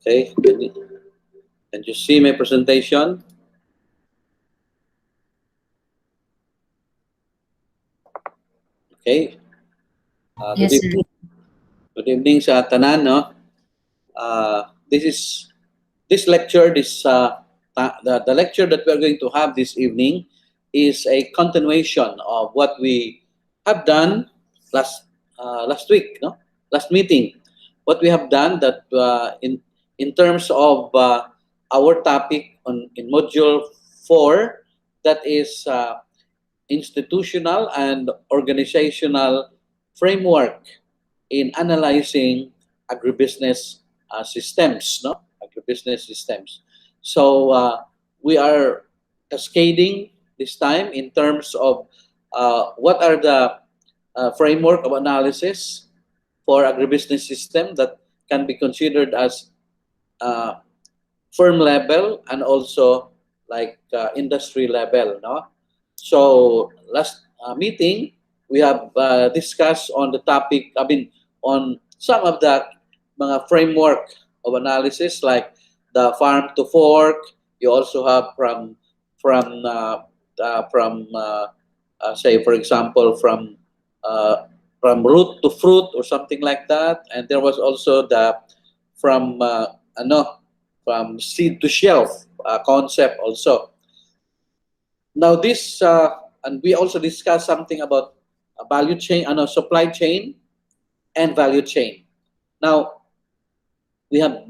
Okay, can you see my presentation? Okay. Good Yes, sir. evening. Good evening sa tanan, no? This is this lecture. The lecture that we are going to have this evening is a continuation of what we have done last week, no? Last meeting. What we have done that in terms of our topic in module 4, that is institutional and organizational framework in analyzing agribusiness systems, no? Agribusiness systems. So we are cascading this time in terms of what are the framework of analysis for agribusiness system that can be considered as uh, firm level and also like industry level, no? So last meeting we have discussed on the topic, I mean, on some of the mga framework of analysis like the farm to fork. You also have from say for example from root to fruit or something like that, and there was also the from ano from seed to shelf concept also. Now this and we also discussed something about value chain, supply chain and value chain. Now we have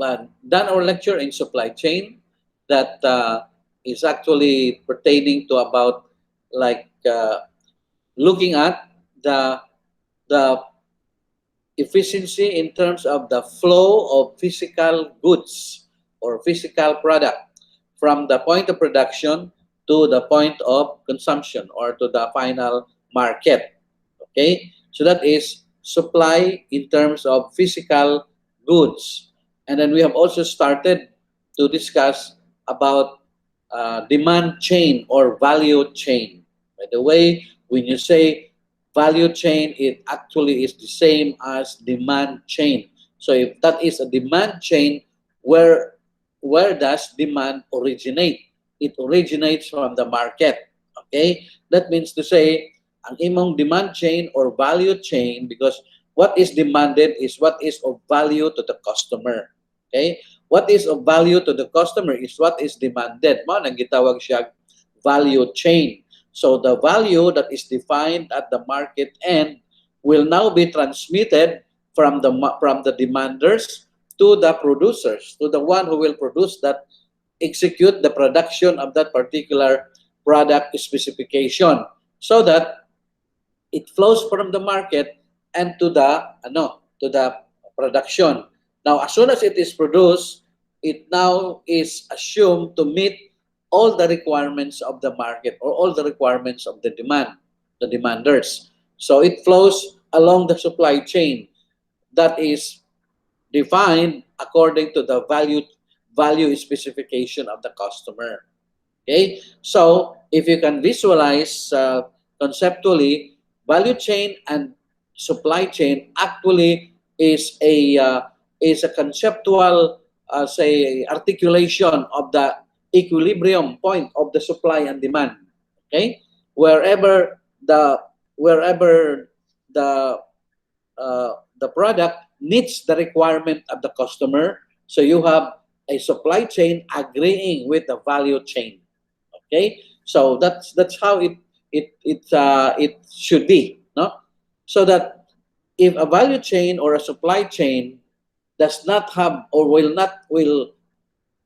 done our lecture in supply chain that is actually pertaining to about like looking at the efficiency in terms of the flow of physical goods or physical product from the point of production to the point of consumption or to the final market. Okay, so that is supply in terms of physical goods. And then we have also started to discuss about demand chain or value chain. By the way, when you say value chain, it actually is the same as demand chain. So if that is a demand chain, where does demand originate? It originates from the market. Okay, that means to say ang imong demand chain or value chain, because what is demanded is what is of value to the customer. Okay, what is of value to the customer is what is demanded. Mao nang gitawag siya value chain. So the value that is defined at the market end will now be transmitted from the demanders to the producers, to the one who will produce that, execute the production of that particular product specification, so that it flows from the market and to the production. Now, as soon as it is produced, it now is assumed to meet all the requirements of the market or all the requirements of the demanders. So it flows along the supply chain that is defined according to the value specification of the customer. Okay, so if you can visualize conceptually, value chain and supply chain actually is a conceptual say articulation of the equilibrium point of the supply and demand. Okay, wherever the wherever the product meets the requirement of the customer, so you have a supply chain agreeing with the value chain. Okay, so that's how it should be, no? So that if a value chain or a supply chain does not have or will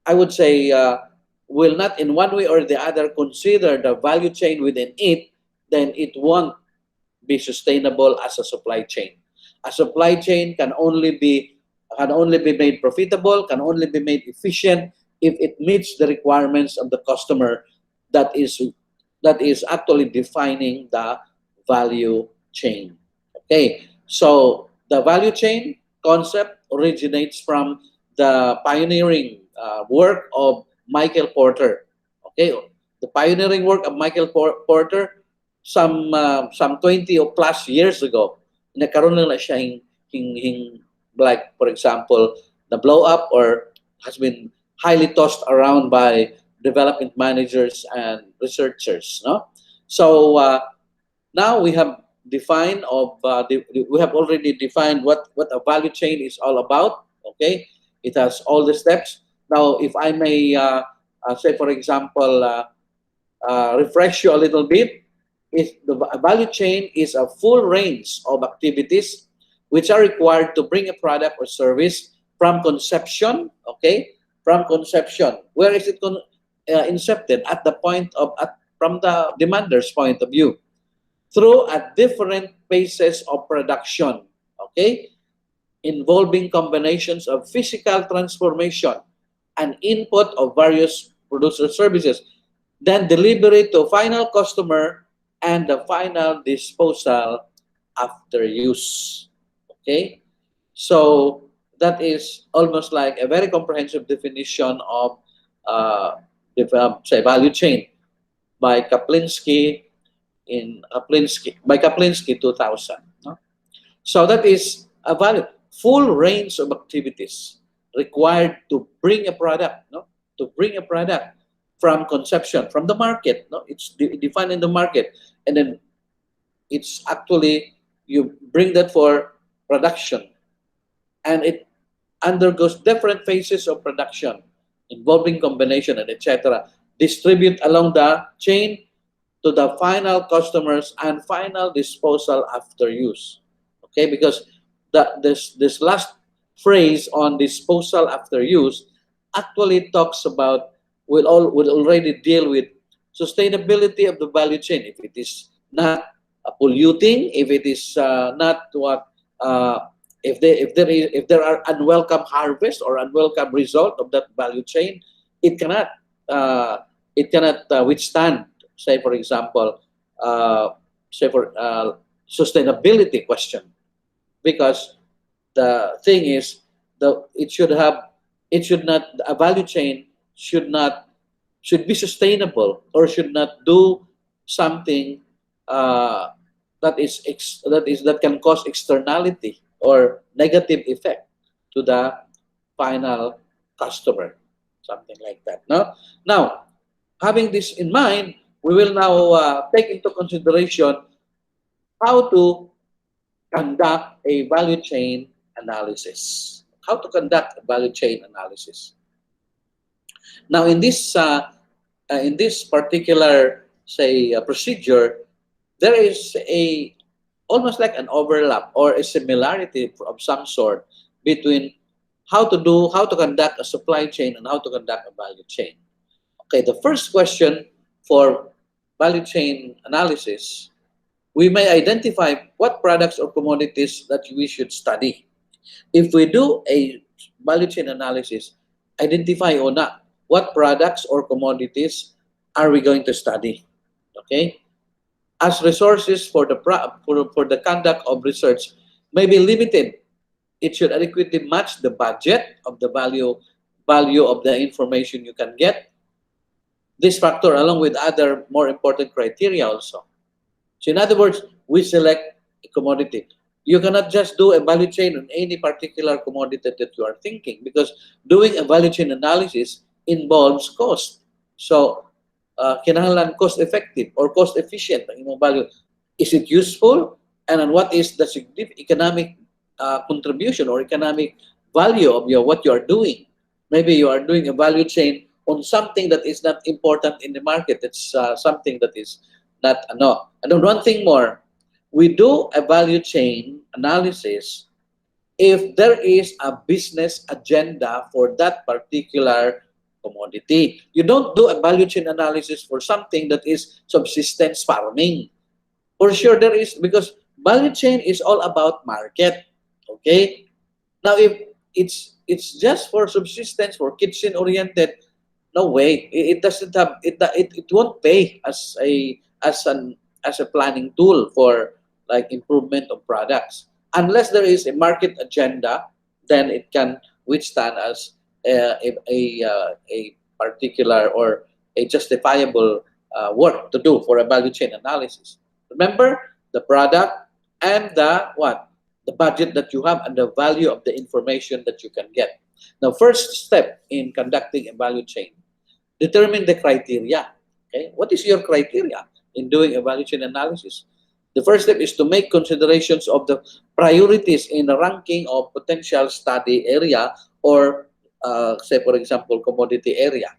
I would say will not in one way or the other consider the value chain within it, then it won't be sustainable as a supply chain. A supply chain can only be made profitable, can only be made efficient if it meets the requirements of the customer that is actually defining the value chain. Okay, so the value chain concept originates from the pioneering work of Michael Porter. Okay, the pioneering work of Michael Porter some 20 or plus years ago. Nagkaroon na siya like for example the blow up or has been highly tossed around by development managers and researchers. No, so now we have defined we have already defined what a value chain is all about. Okay, it has all the steps. Now, if I may say, for example, refresh you a little bit, is the value chain is a full range of activities which are required to bring a product or service from conception, okay, from conception. Where is it incepted? At the point of, from the demander's point of view, through at different phases of production, okay, involving combinations of physical transformation and input of various producer services, then delivery to final customer and the final disposal after use. Okay, so that is almost like a very comprehensive definition of say value chain by Kaplinsky by Kaplinsky 2000. No? So that is a value full range of activities required to bring a product, no, to bring a product from conception, from the market. No, it's defined in the market, and then it's actually you bring that for production, and it undergoes different phases of production involving combination and etc. Distribute along the chain to the final customers and final disposal after use. Okay, because this last phrase on disposal after use actually talks about will already deal with sustainability of the value chain. If it is not polluting, if it is not what if there are unwelcome harvest or unwelcome result of that value chain, it cannot withstand, say for example, say for sustainability question, because the thing is it should not, a value chain should be sustainable or should not do something that can cause externality or negative effect to the final customer, something like that. Now, having this in mind, we will now take into consideration how to conduct a value chain analysis. How to conduct a value chain analysis. Now, in this particular, say, procedure, there is a almost like an overlap or a similarity of some sort between how to conduct a supply chain and how to conduct a value chain. Okay, the first question for value chain analysis, we may identify what products or commodities that we should study. If we do a value chain analysis, identify or not what products or commodities are we going to study. Okay, as resources for the conduct of research may be limited, it should adequately match the budget of the value of the information you can get. This factor, along with other more important criteria also. So in other words, we select a commodity. You cannot just do a value chain on any particular commodity that you are thinking, because doing a value chain analysis involves cost. So, kinahanglan cost effective or cost efficient ang imong value. Is it useful? And then what is the significant economic contribution or economic value of what you are doing? Maybe you are doing a value chain on something that is not important in the market. It's something that is not, no. And then one thing more, we do a value chain analysis if there is a business agenda for that particular commodity. You don't do a value chain analysis for something that is subsistence farming. For sure there is, because value chain is all about market. Okay? Now if it's just for subsistence, for kitchen oriented, no way. It doesn't have it won't pay as a planning tool for like improvement of products. Unless there is a market agenda, then it can withstand as a particular or a justifiable work to do for a value chain analysis. Remember, the product and the what? the budget that you have, and the value of the information that you can get. Now, first step in conducting a value chain, determine the criteria. Okay, what is your criteria in doing a value chain analysis? The first step is to make considerations of the priorities in the ranking of potential study area, or say for example, commodity area.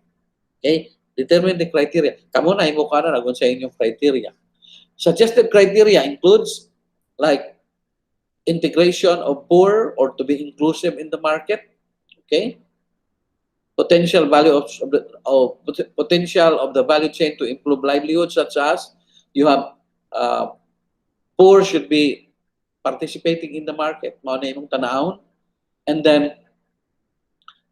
Okay, determine the criteria. Kamu na imo ka na nagun sa inyong criteria. Suggested criteria includes like integration of poor or to be inclusive in the market. Okay, potential value potential of the value chain to improve livelihood, such as you have poor should be participating in the market, mao na imong tanawon. And then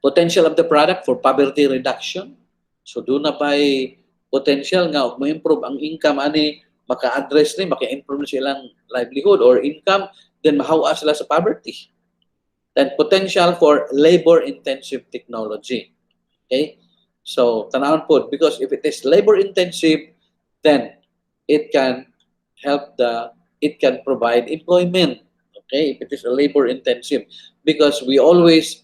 potential of the product for poverty reduction. So do na by potential nga mo improve ang income ani, maka-address ni, maka-improve silang livelihood or income, then mahawa sila sa poverty. Then potential for labor-intensive technology. Okay? So, tanawon po, because if it is labor-intensive, then it can it can provide employment. Okay? If it is a labor-intensive. Because we always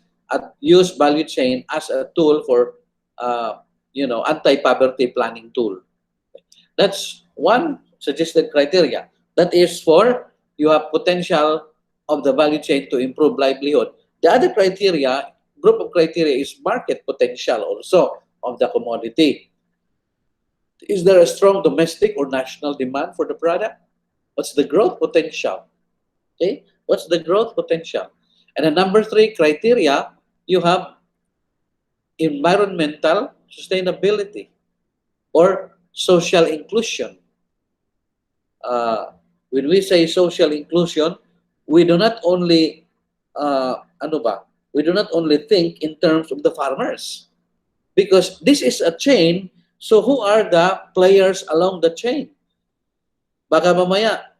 use value chain as a tool for, anti-poverty planning tool. That's one suggested criteria. That is for you have potential of the value chain to improve livelihood. The other group of criteria is market potential also of the commodity. Is there a strong domestic or national demand for the product? What's the growth potential? Okay, what's the growth potential? And the number 3 criteria, you have environmental sustainability or social inclusion. When we say social inclusion, we do not only we do not only think in terms of the farmers, because this is a chain. So who are the players along the chain? Baka mamaya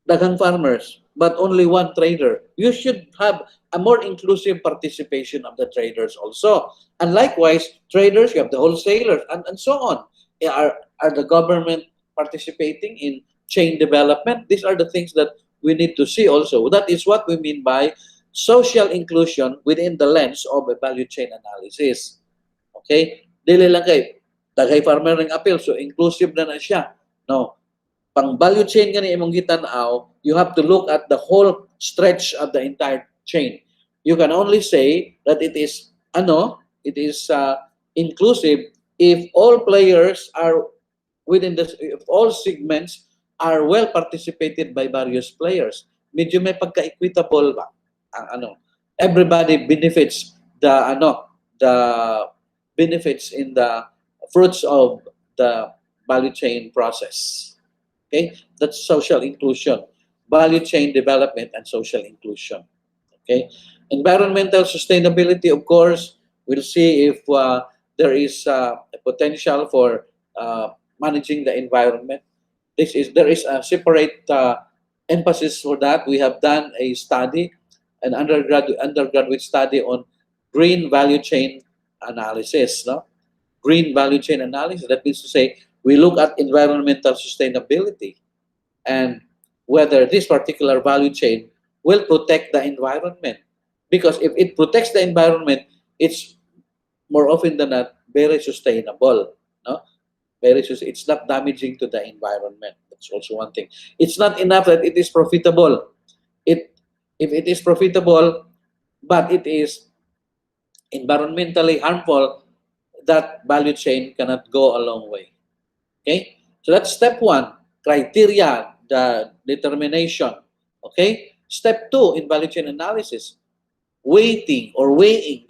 daghang farmers but only one trader. You should have a more inclusive participation of the traders also. And likewise, traders, you have the wholesalers, and so on. Are the government participating in chain development? These are the things that we need to see also. That is what we mean by social inclusion within the lens of a value chain analysis. Okay? Dili lang kay daghay farmer ng appeal, so inclusive na siya. No. Pang value chain gani imong gitan-aw, you have to look at the whole stretch of the entire chain. You can only say that it is inclusive if all players are within this, if all segments are well participated by various players. Medyo may pagka-equitable ba? Everybody benefits the benefits in the fruits of the value chain process. Okay, that's social inclusion, value chain development, and social inclusion. Okay, environmental sustainability, of course, we'll see if there is a potential for managing the environment. There is a separate emphasis for that. We have done a study, an undergraduate study on green value chain analysis. No, green value chain analysis. That means to say we look at environmental sustainability and whether this particular value chain will protect the environment. Because if it protects the environment, it's more often than not very sustainable. No? It's not damaging to the environment. That's also one thing. It's not enough that it is profitable. If it is profitable, but it is environmentally harmful, that value chain cannot go a long way. Okay? So that's step 1, criteria, the determination. Okay? Step 2 in value chain analysis, weighing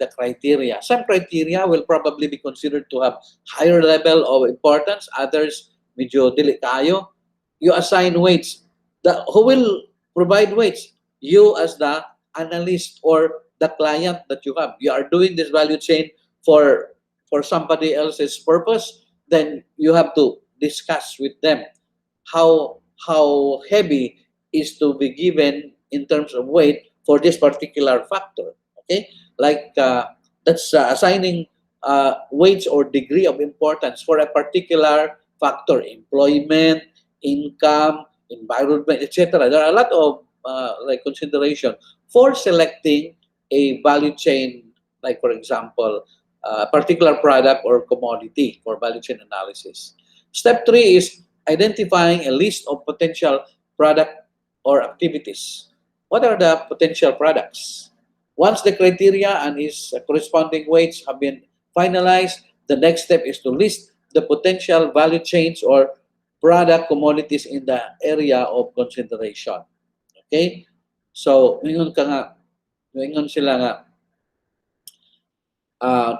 the criteria. Some criteria will probably be considered to have higher level of importance. Others, medyo dili kayo. You assign weights. Who will provide weights? You as the analyst or the client that you have. You are doing this value chain for somebody else's purpose. Then you have to discuss with them how heavy is to be given in terms of weight for this particular factor. Okay, like that's assigning weights or degree of importance for a particular factor: employment, income, environment, etc. There are a lot of like consideration for selecting a value chain, like for example, a particular product or commodity for value chain analysis. Step 3 is identifying a list of potential product or activities. What are the potential products? Once the criteria and its corresponding weights have been finalized, the next step is to list the potential value chains or product commodities in the area of consideration. Okay? So, mingon sila nga,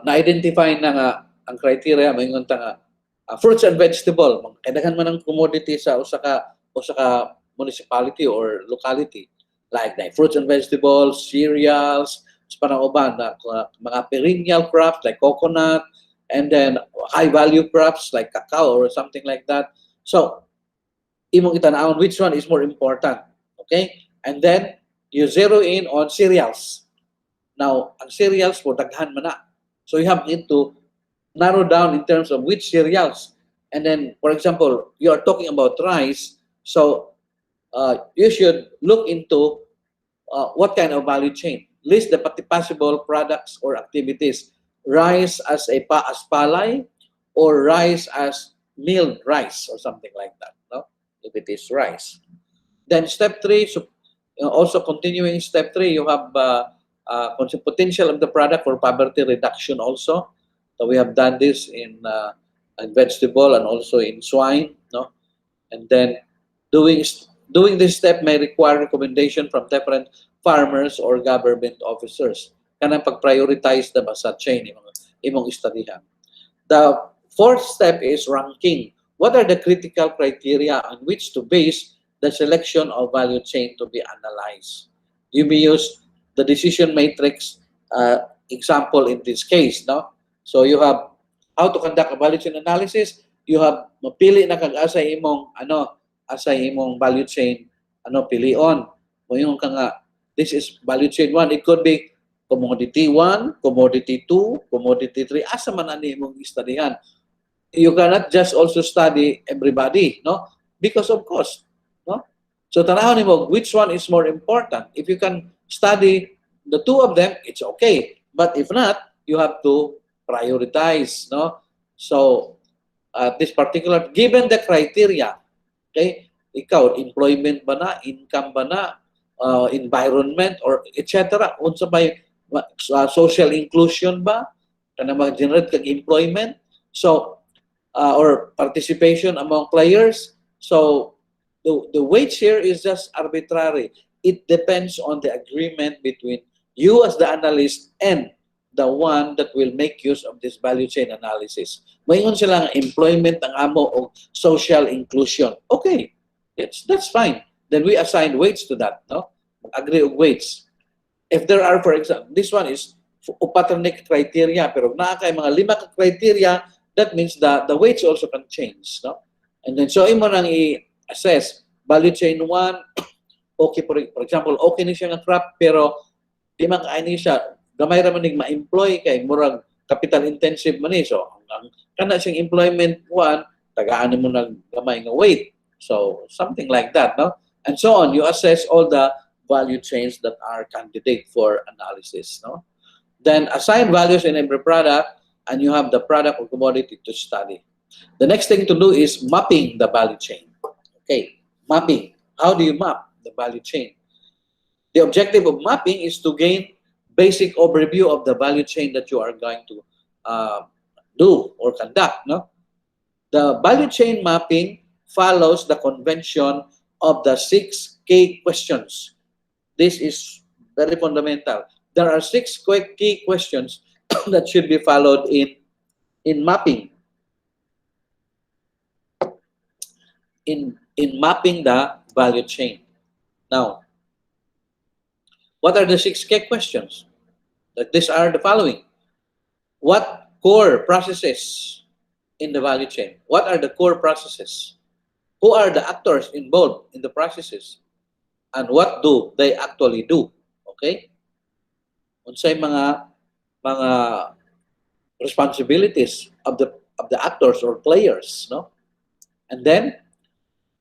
na-identify na nga ang criteria, mingon ta nga, fruits and vegetable, kailangan man ng commodity sa usa ka municipality or locality, like fruits and vegetables, cereals, sa parang uban na mga perennial crops like coconut, and then high value crops like cacao or something like that. So, imong itanawon which one is more important. Okay? And then, you zero in on cereals. Now, ang cereals po, daghan man na. So, you have to narrow down in terms of which cereals. And then, for example, you are talking about rice. So, you should look into what kind of value chain. List the possible products or activities. Rice as palay, or rice as milled rice or something like that. No? If it is rice. Then step 3, so, also continuing step 3, you have potential of the product for poverty reduction also. So we have done this in vegetable and also in swine. No? And then doing this step may require recommendation from different farmers or government officers. Kanang pag-prioritize na sa chain imong studyhan. The fourth step is ranking. What are the critical criteria on which to base the selection of value chain to be analyzed? You may use the decision matrix example in this case. No? So you have how to conduct a value chain analysis. You have mapili na kag-asa imong asay imong value chain pilion. Moingon ka nga this is value chain 1. It could be commodity 1, commodity 2, commodity 3. Asa man ani imong istudihan. You cannot just also study everybody, no? Because of cost, no? So tanahon nimo which one is more important. If you can study the two of them, it's okay. But if not, you have to prioritize, no? So this particular, given the criteria, okay, ikaw employment ba na, income ba na, environment or etc. Unsa bay social inclusion ba kana mag-generate kag employment, so or participation among players. So the weights here is just arbitrary. It depends on the agreement between you as the analyst and the one that will make use of this value chain analysis. Mayon sila nga employment ang amo o social inclusion. Okay, that's fine. Then we assign weights to that, no? Agree of weights. If there are, for example, this one is upaternic criteria, pero naa kay mga 5 criteria, that means the weights also can change, no? And then so imo nang i-assess value chain 1, okay for example, okay ni siya nga crop pero di man kaani siya gamay ra man ning ma-employ kay murag capital intensive man ni. So ang kana siyang employment 1, tagaan mo nang gamay nga weight. So something like that, no? And so on, you assess all the value chains that are candidate for analysis, no? Then assign values in every product, and you have the product or commodity to study. The next thing to do is mapping the value chain. Okay, mapping. How do you map the value chain? The objective of mapping is to gain basic overview of the value chain that you are going to do or conduct, no? The value chain mapping follows the convention of the 6 key questions. This is very fundamental. There are 6 quick key questions that should be followed in mapping. In mapping the value chain. Now, what are the 6 key questions? These are the following. What core processes in the value chain? What are the core processes? Who are the actors involved in the processes? And what do they actually do? Okay? Unsay mga responsibilities of the actors or players, no? And then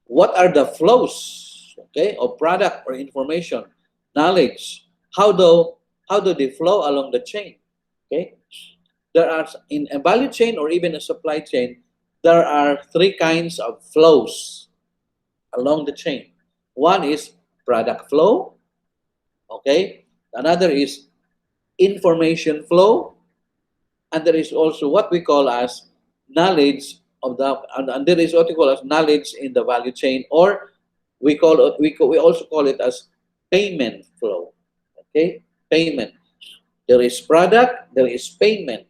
what are the flows okay, of product or information, knowledge, how do they flow along the chain? Okay, there are in a value chain or even a supply chain, there are three kinds of flows along the chain. One is product flow, okay. Another is information flow, and there is also what we call as knowledge of the, and there is what we call as knowledge in the value chain, or we also call it as payment flow. Okay, payment. There is product, there is payment,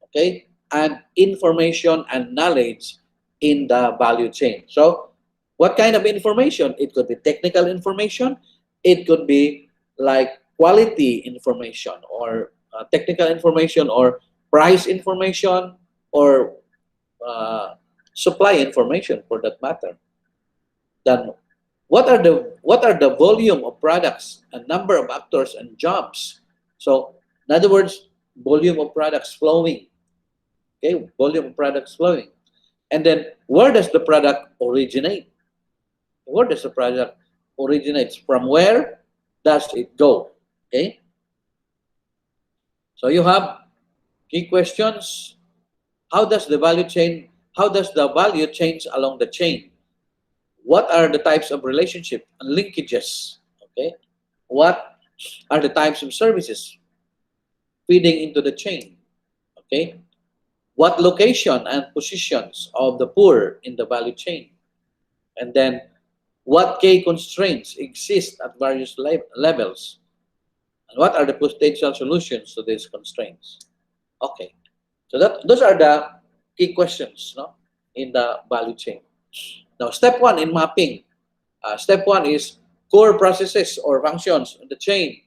okay, and information and knowledge in the value chain. So, what kind of information? It could be technical information, it could be like quality information, or technical information, or price information, or uh, supply information for that matter. Then, what are the volume of products and number of actors and jobs? So, in other words, volume of products flowing. Okay, volume of products flowing, and then where does the product originate? Where does the product originates from? Where does it go? Okay, so you have key questions. How does the value chain? How does the value change along the chain? What are the types of relationship and linkages? Okay, what are the types of services feeding into the chain? Okay, what location and positions of the poor in the value chain? And then what key constraints exist at various levels? And what are the potential solutions to these constraints? Okay, so those are the key questions, no, in the value chain. Now, step one in mapping. Step one is core processes or functions in the chain.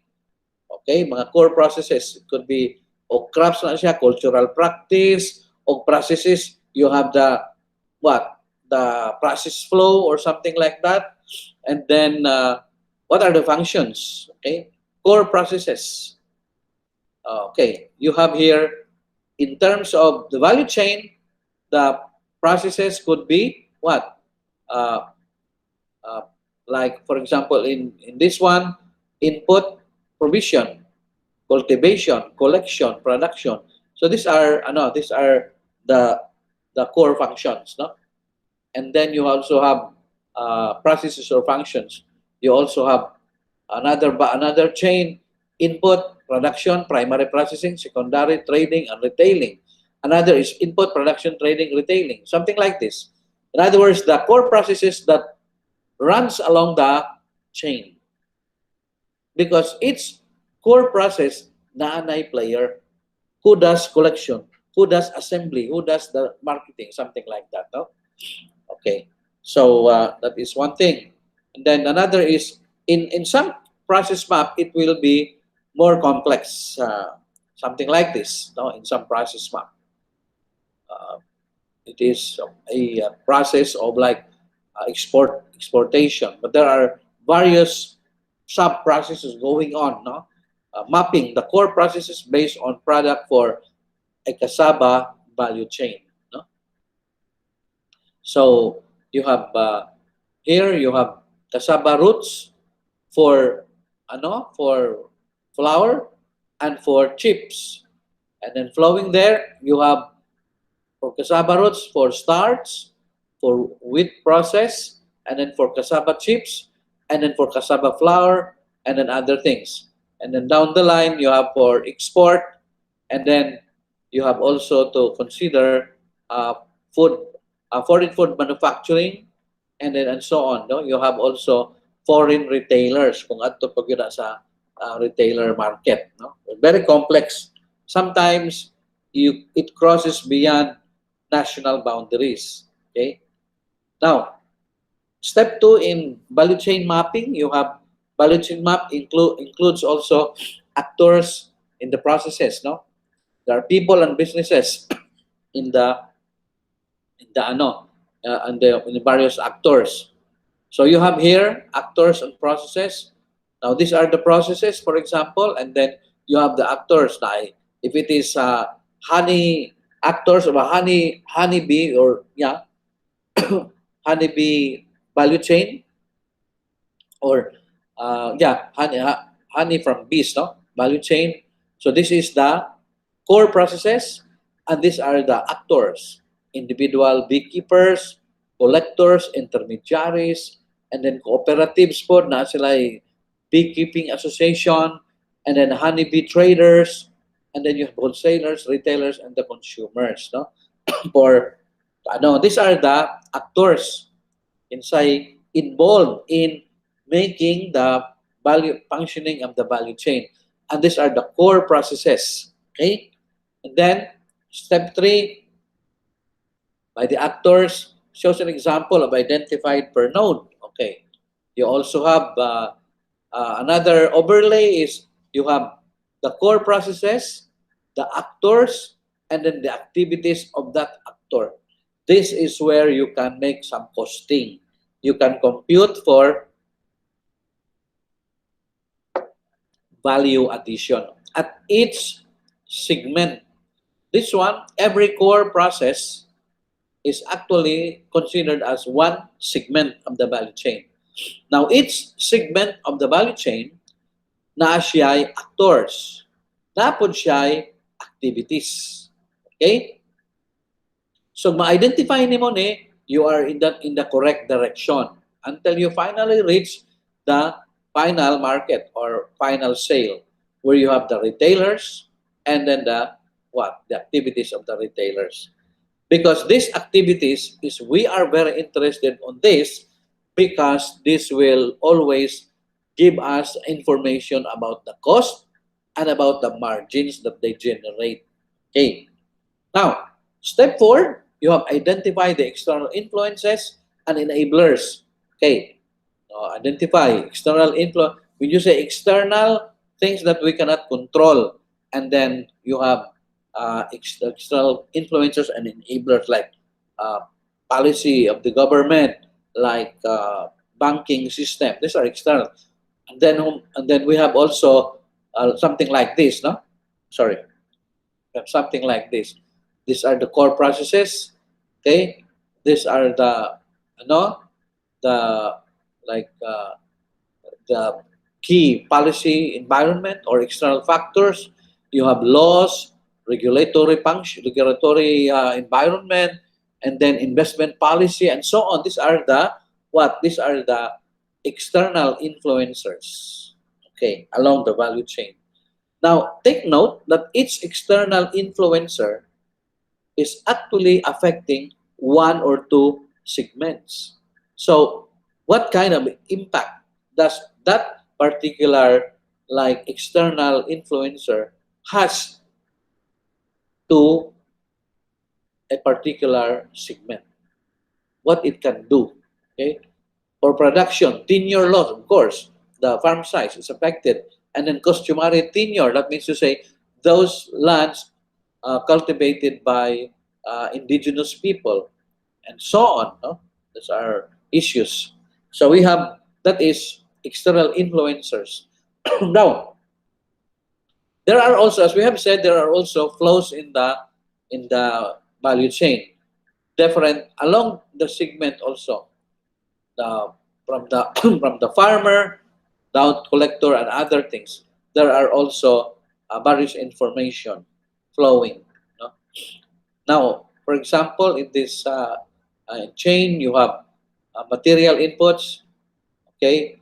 Okay, mga core processes. It could be o crafts na siya, cultural practice, o processes, you have the what? The process flow or something like that. And then what are the functions? Okay, core processes. Okay, you have here in terms of the value chain, the processes could be what? Uh, uh, like for example, in this one, input, provision, cultivation, collection, production. So these are the core functions, no? And then you also have processes or functions. You also have another chain: input, production, primary processing, secondary, trading, and retailing. Another is input, production, trading, retailing, something like this. In other words, the core processes that runs along the chain, because each core process naanay player who does collection, who does assembly, who does the marketing, something like that. No? Okay, so that is one thing. And then another is in some process map, it will be more complex, something like this. No, in some process map, uh, it is a process of like exportation, but there are various sub processes going on. No, mapping the core processes based on product for a cassava value chain. No, so you have here you have cassava roots for for flour and for chips, and then flowing there you have for cassava roots for starch, for wheat process, and then for cassava chips, and then for cassava flour, and then other things. And then down the line you have for export, and then you have also to consider food, foreign food manufacturing, and then and so on. No, you have also foreign retailers kung adto pag yun sa retailer market. No, very complex. Sometimes it crosses beyond national boundaries. Okay. Now, step two in value chain mapping, you have value chain map includes also actors in the processes. No, there are people and businesses in the various actors. So you have here actors and processes. Now these are the processes, for example, and then you have the actors. Now, if it is honey actors of a honeybee or honeybee value chain, or yeah, honey from bees, no? Value chain. So this is the core processes, and these are the actors, individual beekeepers, collectors, intermediaries, and then cooperatives po na sila ay beekeeping association, and then honeybee traders, and then you have wholesalers, retailers, and the consumers, no? For these are the actors inside involved in making the value functioning of the value chain. And these are the core processes. Okay? And then step three, by the actors, shows an example of identified per node. Okay. You also have another overlay is you have the core processes, the actors, and then the activities of that actor. This is where you can make some costing. You can compute for value addition at each segment. This one, every core process is actually considered as one segment of the value chain. Now, each segment of the value chain, naa siya'y actors, napod siya'y activities. Okay? So, ma-identify nimo ni, you are in the correct direction until you finally reach the final market or final sale where you have the retailers and then the what? The activities of the retailers. Because these activities is we are very interested on this because this will always give us information about the cost and about the margins that they generate. Okay. Now, step four, you have identified the external influences and enablers. Okay. Identify external influence. When you say external, things that we cannot control, and then you have external influencers and enablers like uh, policy of the government, like banking system. These are external, and then we have also something like this, no? Sorry, we have something like this. These are the core processes. Okay, these are the the like the key policy environment or external factors. You have laws, regulatory function, regulatory environment, and then investment policy, and so on. These are the what? These are the external influencers. Okay, along the value chain. Now, take note that each external influencer is actually affecting one or two segments. So, what kind of impact does that particular like external influencer has to a particular segment? What it can do? Okay, for production, tenure loss, of course, the farm size is affected, and then customary tenure. That means to say those lands cultivated by indigenous people and so on. No? Those are issues. So we have that is external influencers. Now, there are also, as we have said, there are also flows in the value chain, different along the segment also. The from the from the farmer down to collector and other things. There are also various information flowing. No? Now, for example, in this chain, you have material inputs, okay,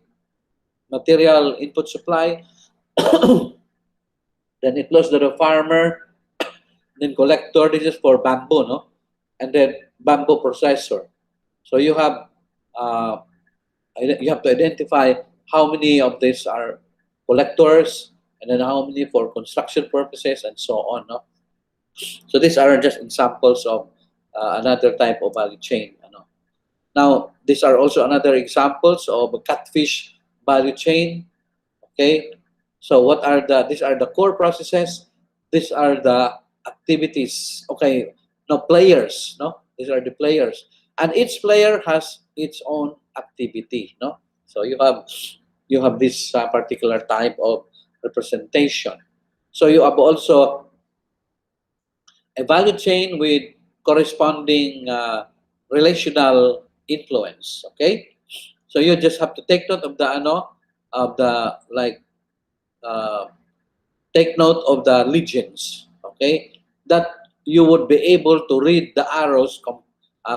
material input supply, then it goes to the farmer, then collector, this is for bamboo, no? And then bamboo processor. So uh, you have to identify how many of these are collectors, and then how many for construction purposes, and so on, no? So these are just examples of another type of value chain. Ano? Now, these are also another examples of a catfish value chain. Okay, so these are the core processes. These are the activities. Okay, no players. No, these are the players, and each player has its own activity. No, so you have this particular type of representation. So you have also a value chain with corresponding relational influence. Okay, So you just have to take note of the ano, of the like uh, take note of the legends, okay? That you would be able to read the arrows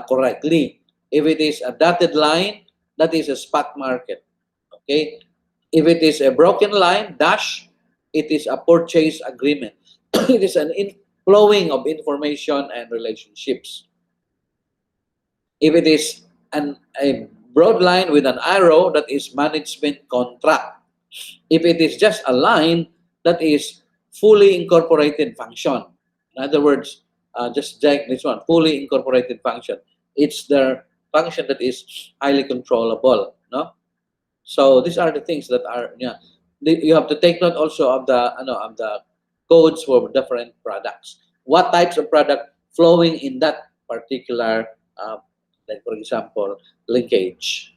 correctly. If it is a dotted line, that is a spot market, okay? If it is a broken line, dash, it is a purchase agreement. It is an flowing of information and relationships. If it is a broad line with an arrow, that is management contract. If it is just a line, that is fully incorporated function. In other words, just check this one, fully incorporated function. It's the function that is highly controllable. No, so these are the things that are, yeah. You have to take note also of the of the codes for different products. What types of product flowing in that particular, like for example, linkage.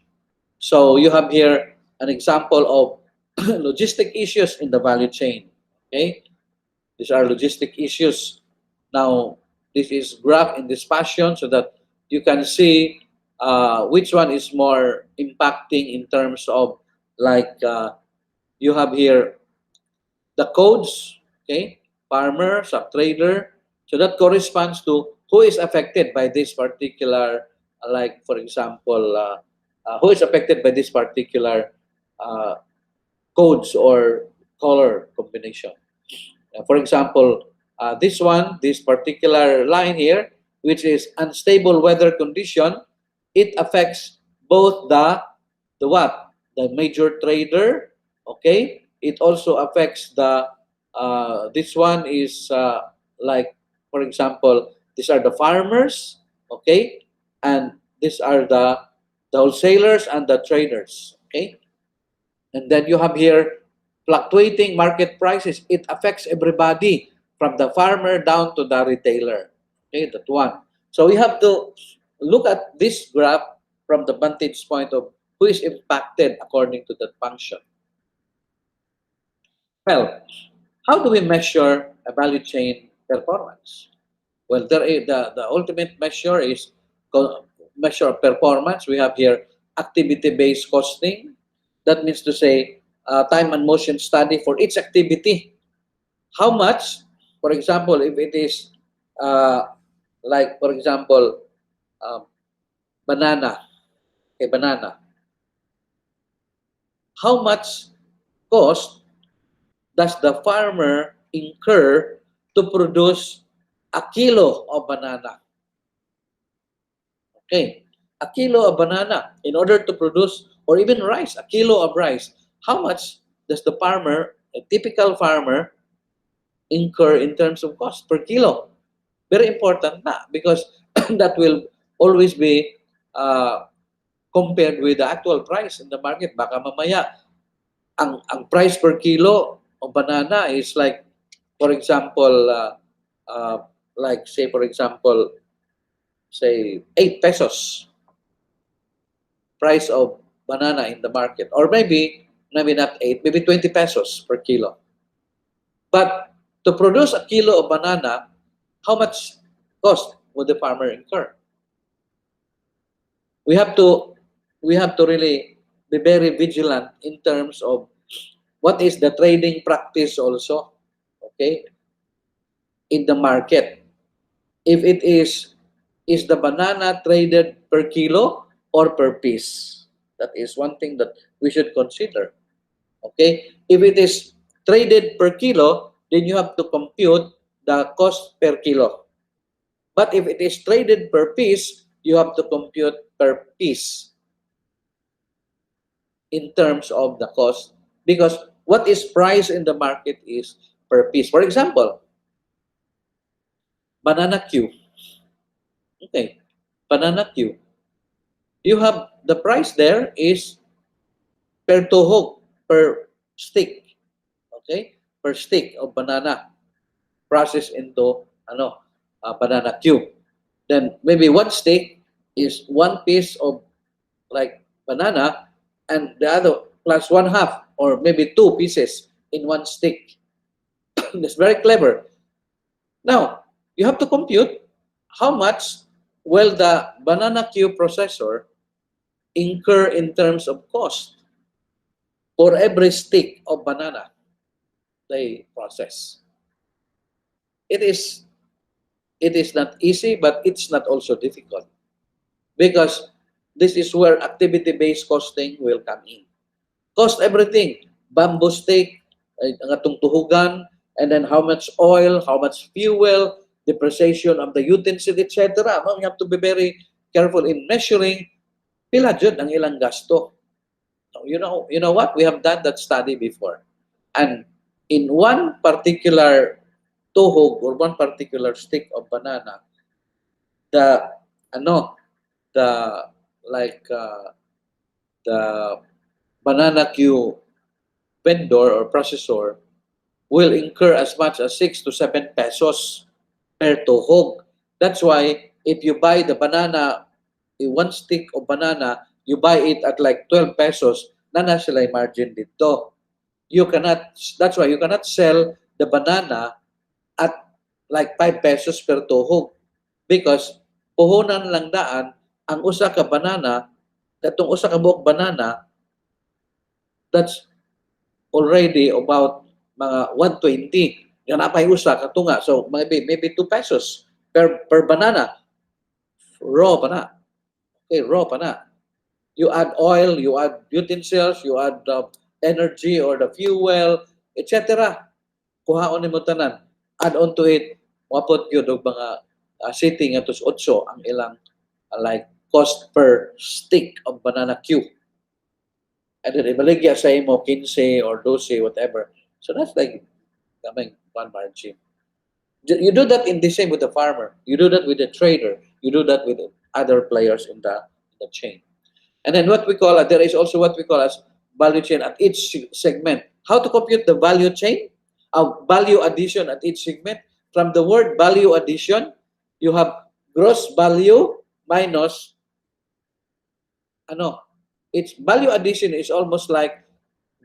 So you have here an example of logistic issues in the value chain. Okay, these are logistic issues. Now, this is graph in this fashion so that you can see which one is more impacting in terms of like you have here the codes, okay, farmer, sub-trader. So that corresponds to who is affected by this particular, like for example, who is affected by this particular uh, codes or color combination. For example, this one, this particular line here, which is unstable weather condition, it affects both the what? The major trader, okay? It also affects the, this one is like, for example, these are the farmers, okay? And these are the wholesalers and the traders, okay? And then you have here fluctuating market prices. It affects everybody from the farmer down to the retailer. Okay, that one. So we have to look at this graph from the vantage point of who is impacted according to that function. Well, how do we measure a value chain performance? Well, there is the ultimate measure is measure of performance. We have here activity-based costing. That means to say time and motion study for each activity. How much, for example, if it is like, for example, um, banana, okay, banana. How much cost does the farmer incur to produce a kilo of banana? Okay, a kilo of banana in order to produce, or even rice, a kilo of rice. How much does the farmer, a typical farmer, incur in terms of cost per kilo? Very important na because that will always be compared with the actual price in the market. Baka mamaya, ang price per kilo of banana is like, for example, like say, for example, say 8 pesos price of banana in the market, or maybe not 8, maybe 20 pesos per kilo. But to produce a kilo of banana, how much cost would the farmer incur? We have to really be very vigilant in terms of what is the trading practice also, okay, in the market. If it is the banana traded per kilo or per piece? That is one thing that we should consider. Okay, if it is traded per kilo, then you have to compute the cost per kilo. But if it is traded per piece, you have to compute per piece in terms of the cost, because what is priced in the market is per piece. For example, banana Q. Okay, banana Q. You have the price there is per tuhog, per stick. Okay, per stick of banana processed into banana cube. Then maybe one stick is one piece of like banana, and the other plus one half or maybe two pieces in one stick. That's very clever. Now you have to compute how much will the banana cube processor incur in terms of cost for every stick of banana they process. It is it is not easy, but it's not also difficult because this is where activity-based costing will come in. Cost everything, bamboo stick, ang atong tuhugan, and then how much oil, how much fuel, depreciation of the utensil, etc. No, you have to be very careful in measuring pila jud ang ilang gasto. You know what? We have done that study before. And in one particular tuhog or one particular stick of banana, the ano, the like the banana queue vendor or processor will incur as much as 6 to 7 pesos per tuhog. That's why if you buy the banana, one stick of banana, you buy it at like 12 pesos, na sila margin dito. You cannot, that's why you cannot sell the banana at like 5 pesos per tuhog because puhunan lang daan ang usa ka banana, katong usa ka buok banana, that's already about mga 120. Yan na pa yung usa katunga. So maybe 2 pesos per banana. Raw pa na. Okay, raw pa na. You add oil, you add utensils, you add energy or the fuel, etc. Kuhaon mo tanan. Add on to it, wapot yun og mga sitting at 8 ang ilang like cost per stick of banana cube. And then ibaligya sa imo 15 or 12, whatever. So that's like coming one margin. You do that in the same with the farmer. You do that with the trader. You do that with other players in the chain. And then what we call, there is also what we call as value chain at each segment. How to compute the value chain? Value addition at each segment. From the word value addition, you have gross value minus it's value addition is almost like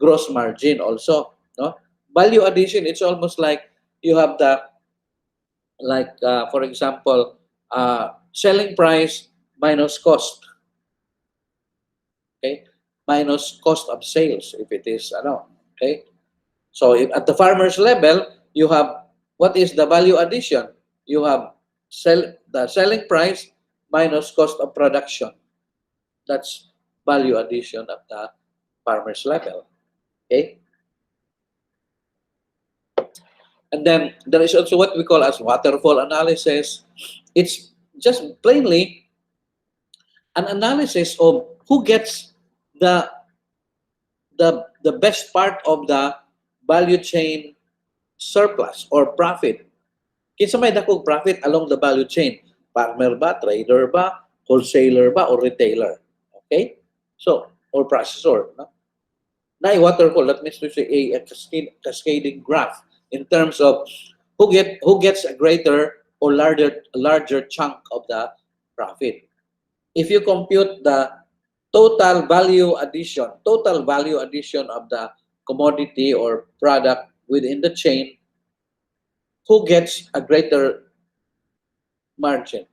gross margin also, no? Value addition, it's almost like you have the for example, selling price minus cost, okay, minus cost of sales if it is okay. So if at the farmer's level, you have what is the value addition? You have the selling price minus cost of production. That's value addition at the farmer's level. Okay? And then there is also what we call as waterfall analysis. It's just plainly an analysis of who gets the best part of the value chain surplus or profit. Kinsa may dakog profit along the value chain? Farmer ba, trader ba, wholesaler ba, or retailer? Okay? So, or processor. No? Na waterfall, that means to say a cascading graph in terms of who gets a greater or larger chunk of the profit. If you compute the total value addition of the commodity or product within the chain, who gets a greater margin?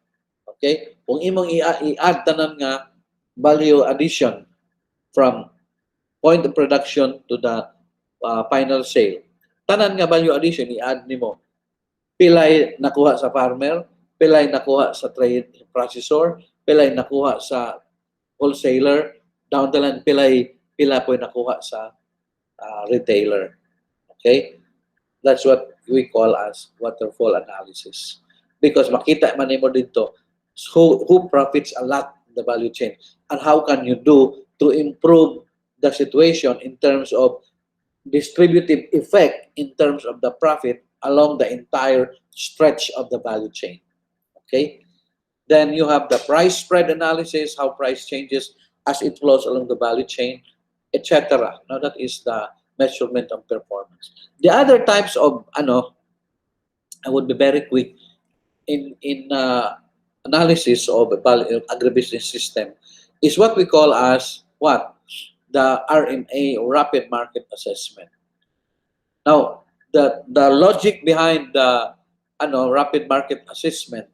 Okay? Kung imong i-add tanan nga value addition from point of production to the final sale, tanan nga value addition i-add nimo. Pilay nakuha sa farmer, pilay nakuha sa trade processor, pilay nakuha sa wholesaler, down the line pila po nakuha sa retailer. Okay? That's what we call as waterfall analysis. Because makita man nimo dito who profits a lot in the value chain and how can you do to improve the situation in terms of distributive effect in terms of the profit along the entire stretch of the value chain. Okay? Then you have the price spread analysis, how price changes as it flows along the value chain, etc. Now that is the measurement of performance. The other types of I would be very quick in analysis of a agribusiness system is what we call as what? The RMA or rapid market assessment. Now, the logic behind the rapid market assessment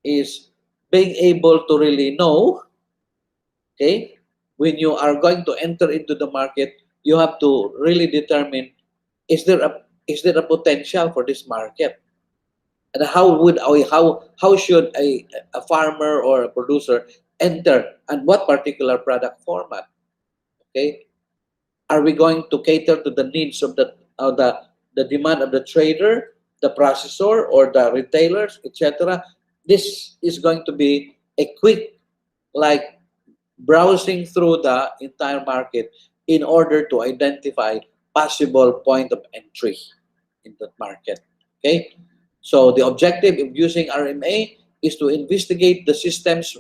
is being able to really know, okay, when you are going to enter into the market, you have to really determine, is there a potential for this market, and how should a farmer or a producer enter, and what particular product format. Okay, are we going to cater to the needs of the demand of the trader, the processor, or the retailers, etc.? This is going to be a quick, like, browsing through the entire market in order to identify possible point of entry in that market. Okay, so the objective of using RMA is to investigate the system's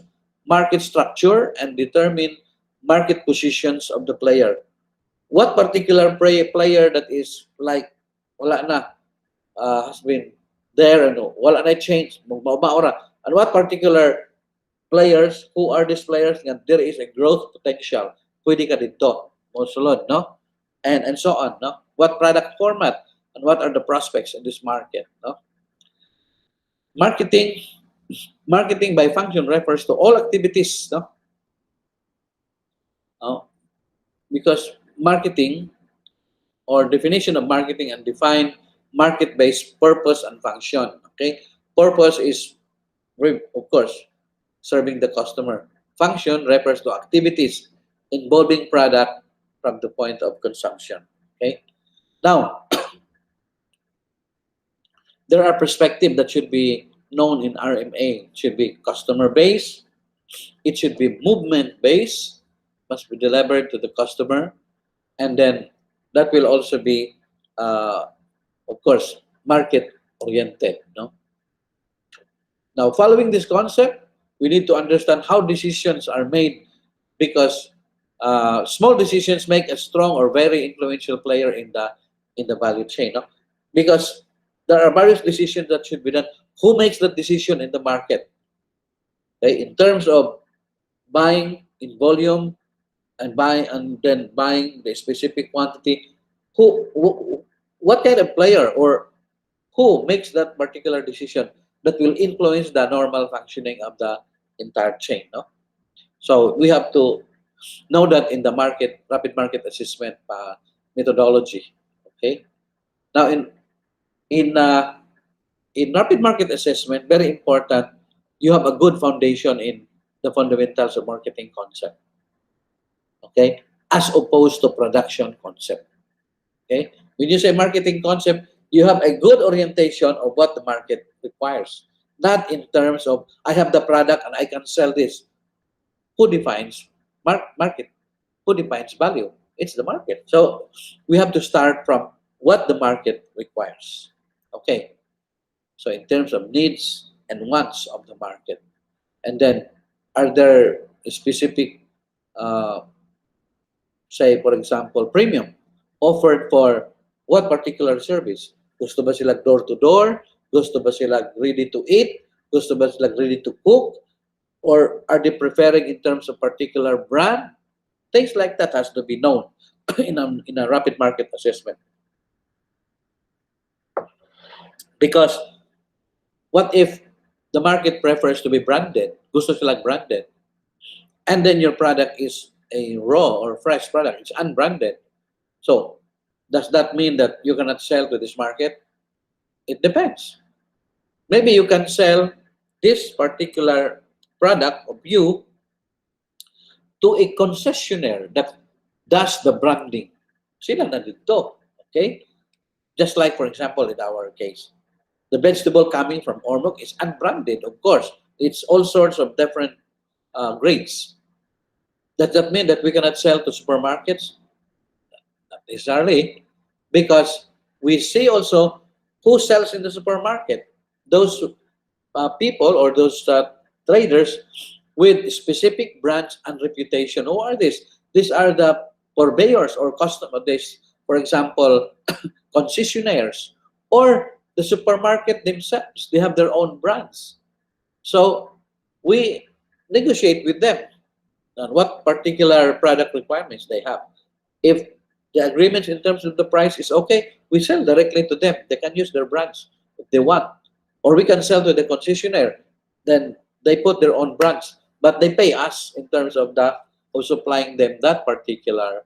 market structure and determine market positions of the player. What particular player that is like wala na, has been there, ano, wala na change, maura, and what particular players, who are these players nga there is a growth potential, pwede ka dito mosulod, no, and so on, no, what product format and what are the prospects in this market, no. Marketing marketing by function refers to all activities, no, because marketing, or definition of marketing, and define market-based purpose and function. Okay, purpose is, of course, serving the customer. Function refers to activities involving product from the point of consumption. Okay, now there are perspectives that should be known in RMA. It should be customer base. It should be movement base. Must be delivered to the customer, and then that will also be, of course, market oriented. No. Now, following this concept, we need to understand how decisions are made, because small decisions make a strong or very influential player in the value chain. No? Because there are various decisions that should be done. Who makes the decision in the market? Okay? In terms of buying in volume and then buying the specific quantity, what kind of player, or who makes that particular decision that will influence the normal functioning of the entire chain, no? So we have to know that in the rapid market assessment methodology. Okay. Now in uh, in rapid market assessment, very important, you have a good foundation in the fundamentals of marketing concept. Okay, as opposed to production concept. Okay, when you say marketing concept, you have a good orientation of what the market requires, not in terms of I have the product and I can sell this. Who defines market? Who defines value? It's the market. So we have to start from what the market requires. Okay, so in terms of needs and wants of the market, and then are there specific, uh, say for example, premium offered for what particular service? Gusto ba sila door to door? Gusto ba sila ready to eat? Gusto ba sila ready to cook? Or are they preferring in terms of particular brand? Things like that has to be known in a rapid market assessment. Because what if the market prefers to be branded? Gusto sila branded. And then your product is a raw or fresh product. It's unbranded. So does that mean that you cannot sell to this market? It depends. Maybe you can sell this particular product of you to a concessionaire that does the branding. Sila na dito. Okay? Just like, for example, in our case, the vegetable coming from Ormoc is unbranded, of course. It's all sorts of different grades. Does that mean that we cannot sell to supermarkets? Not necessarily, because we see also who sells in the supermarket. Those people, or those traders with specific brands and reputation. Who are these? These are the purveyors or customers. For example, concessionaires or the supermarket themselves. They have their own brands. So we negotiate with them on what particular product requirements they have. If the agreements in terms of the price is okay, we sell directly to them. They can use their brands if they want. Or we can sell to the concessionaire. Then they put their own brands, but they pay us in terms of the of supplying them that particular,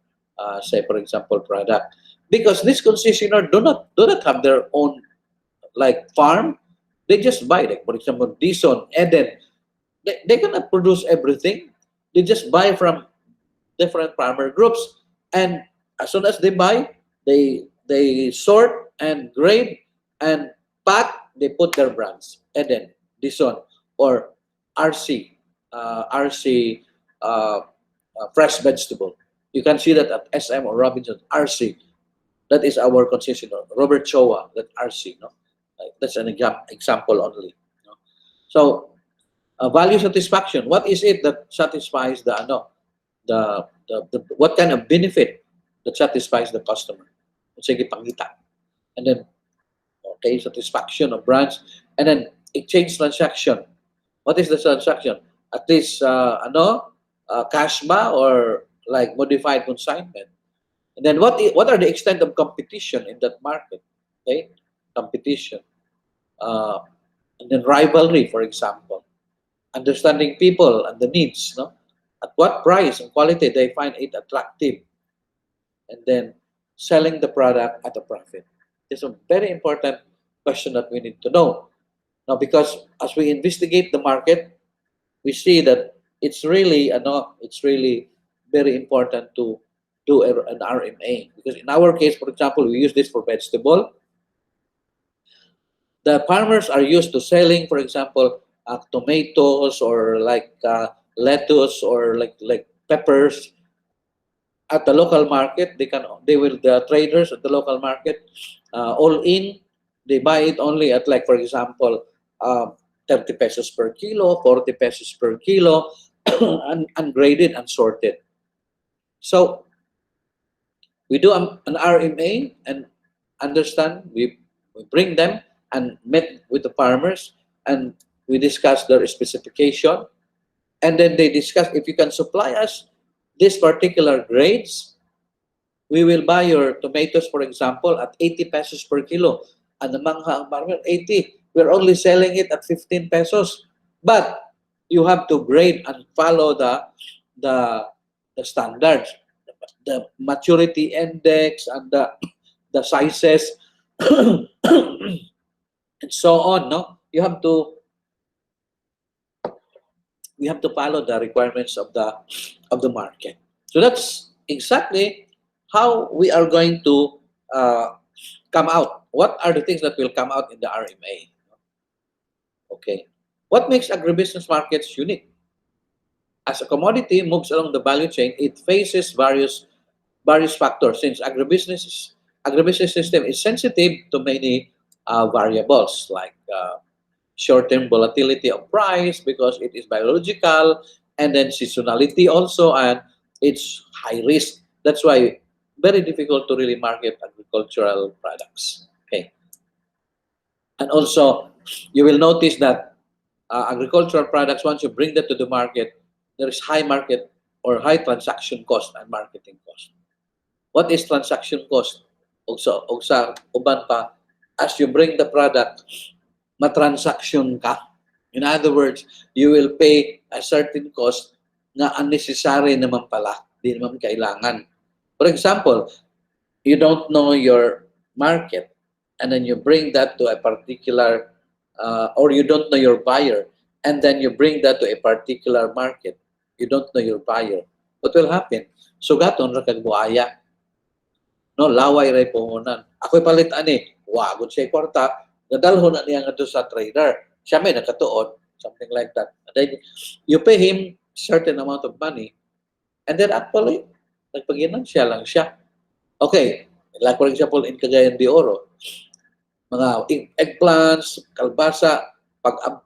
say for example, product. Because this concessionaire do not have their own like farm. They just buy, like for example, Dison, Eden. They cannot produce everything. They just buy from different farmer groups, and as soon as they buy, they sort and grade and pack. They put their brands, Eden, Dison, or RC, RC, fresh vegetable. You can see that at SM or Robinson. RC, that is our concessionaire. Robert Chowa, that RC, no, that's an example only. No? So value satisfaction. What is it that satisfies the ano, the what kind of benefit that satisfies the customer? Sige, pangita. And then, okay, satisfaction of brands. And then, exchange transaction. What is the transaction? At least, cash ba or like modified consignment? And then, what are the extent of competition in that market? Okay, competition. Uh, and then rivalry, for example. Understanding people and the needs, no? At what price and quality they find it attractive, and then selling the product at a profit. It's a very important question that we need to know. Now, because as we investigate the market, we see that it's really very important to do an RMA. Because in our case, for example, we use this for vegetable. The farmers are used to selling, for example, tomatoes or like lettuce or like peppers at the local market. The traders at the local market, all in, they buy it only at, like for example, 30 pesos per kilo, 40 pesos per kilo, ungraded and sorted. So we do an RMA and understand. We bring them and met with the farmers, and we discuss their specification, and then they discuss, if you can supply us this particular grades, we will buy your tomatoes, for example, at 80 pesos per kilo. And the mangha, 80, we're only selling it at 15 pesos. But you have to grade and follow the standards, the maturity index, and the sizes, and so on. No, we have to follow the requirements of the market. So that's exactly how we are going to come out. What are the things that will come out in the RMA? Okay, what makes agribusiness markets unique? As a commodity moves along the value chain, it faces various factors. Since agribusiness system is sensitive to many variables, like short-term volatility of price because it is biological, and then seasonality also, and it's high risk. That's why very difficult to really market agricultural products. Okay, and also you will notice that agricultural products, once you bring them to the market, there is high market or high transaction cost and marketing cost. What is transaction cost? Og sa uban pa, as you bring the product, matransaction ka. In other words, you will pay a certain cost na unnecessary naman pala, di naman kailangan. For example, you don't know your market, and then you bring that to a particular, or you don't know your buyer, and then you bring that to a particular market. You don't know your buyer. What will happen? Sugaton ra kag buaya. No, laway ray puhunan. Ako'y palit ani, wagod siya kwarta, nadalhon na niya nga sa trader. Siya may nakatuon, something like that. And then you pay him certain amount of money, and then actually, nagpaginan siya lang siya. Okay, like for example, in Cagayan de Oro, mga eggplants, kalbasa,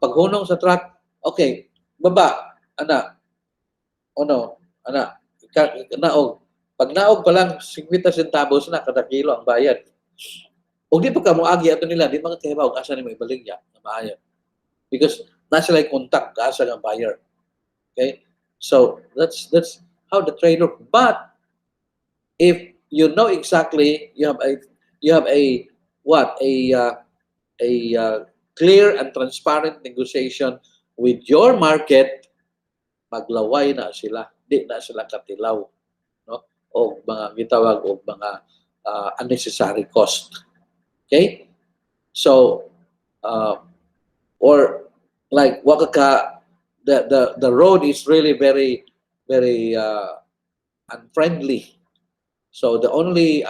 paghunong sa truck, okay, baba, ana, ana, naog. Pag naog pa lang, 50 centavos na kada kilo ang bayad. O di pa ka mo agi ato nila, di mga kahibaw, asa ni may baligya na maayon. Because nasa like contact, asa ng buyer. Okay? So, that's how the trader. But, if you know exactly, you have a clear and transparent negotiation with your market, maglaway na sila. di na sila katilaw, no? O mga gitawag o mga unnecessary cost. Okay? So, or like wakaka, the road is really very unfriendly. So the only